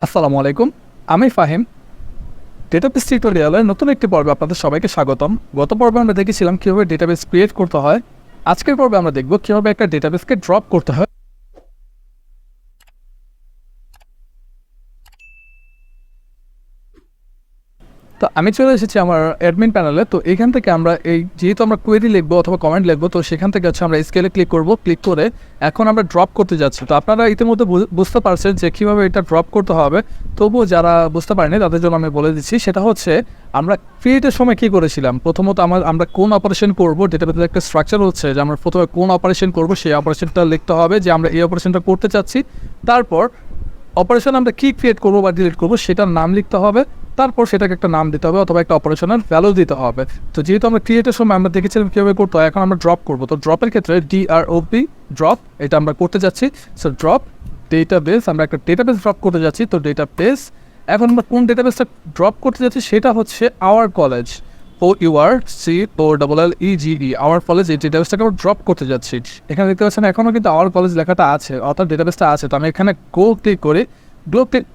আসসালামু আলাইকুম, আমি ফাহিম। ডেটাবেস টিউটোরিয়ালের নতুন একটি পর্বে আপনাদের সবাইকে স্বাগতম। গত পর্বে আমরা দেখেছিলাম কীভাবে ডেটাবেস ক্রিয়েট করতে হয়। আজকের পর্বে আমরা দেখব কীভাবে একটা ডেটাবেসকে ড্রপ করতে হয়। তো আমি চলে এসেছি আমার অ্যাডমিন প্যানেলে। তো এখান থেকে আমরা যেহেতু আমরা কোয়েরি লিখবো অথবা কমেন্ট লিখবো, তো সেখান থেকে আমরা স্কেলে ক্লিক করব। ক্লিক করে এখন আমরা ড্রপ করতে যাচ্ছি। তো আপনারা ইতিমধ্যে বুঝতে পারছেন যে কীভাবে এটা ড্রপ করতে হবে। তবুও যারা বুঝতে পারেনি তাদের জন্য আমি বলে দিচ্ছি, সেটা হচ্ছে আমরা ক্রিয়েটের সময় কী করেছিলাম। প্রথমত আমরা কোন অপারেশন করব, ডেটাবেসের একটা স্ট্রাকচার হচ্ছে যে আমরা প্রথমে কোন অপারেশন করব সেই অপারেশনটা লিখতে হবে, যে আমরা এই অপারেশনটা করতে চাচ্ছি। তারপর অপারেশন আমরা কী ক্রিয়েট করবো বা ডিলিট করবো সেটার নাম লিখতে হবে। তারপর সেটাকে একটা নাম দিতে হবে অথবা একটা অপারেশনের ভ্যালু দিতে হবে। তো যেহেতু আমরা ক্রিয়েটের সময় আমরা দেখেছিলাম কীভাবে করতে হয়, এখন আমরা ড্রপ করবো। তো ড্রপের ক্ষেত্রে DROP ড্রপ, এটা আমরা করতে যাচ্ছি। সো ড্রপ ডেটাবেস, আমরা একটা ডেটাবেস ড্রপ করতে যাচ্ছি। তো ডেটাবেস, এখন আমরা কোন ডেটাবেসটা ড্রপ করতে যাচ্ছি সেটা হচ্ছে our college, OURCOLLEGE, our college. এই ডেটাবেসটাকে আমরা ড্রপ করতে যাচ্ছি। এখানে দেখতে পাচ্ছেন এখনও কিন্তু আওয়ার কলেজ লেখাটা আছে, অর্থাৎ ডেটাবেসটা আছে। তো আমি এখানে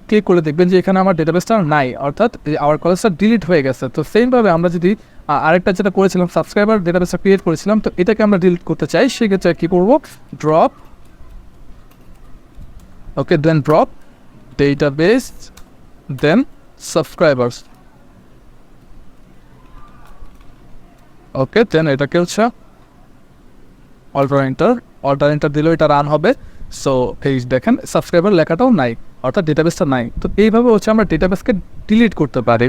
ক্লিক করে দেখবেন যে এখানে আমার ডেটাবেসটা নাই, অর্থাৎ আওয়ার কলেজটা ডিলিট হয়ে গেছে। তো সেমভাবে আমরা যদি আরেকটা যেটা করেছিলাম, সাবস্ক্রাইবার ডেটাবেসটা ক্রিয়েট করেছিলাম, তো এটাকে আমরা ডিলিট করতে চাই, সেক্ষেত্রে কী করবো, ড্রপ, ওকে, দেন ড্রপ ডেটাবেস, দেন সাবস্ক্রাইবার্স, ওকে, দেন এটাকে হচ্ছে অল্টার এন্টার দিলেও এটা রান হবে। সো এই দেখেন সাবস্ক্রাইবার লেখাটাও নাই, অর্থাৎ ডেটাবেসটা নাই। তো এইভাবে হচ্ছে আমরা ডেটাবেসকে ডিলিট করতে পারি।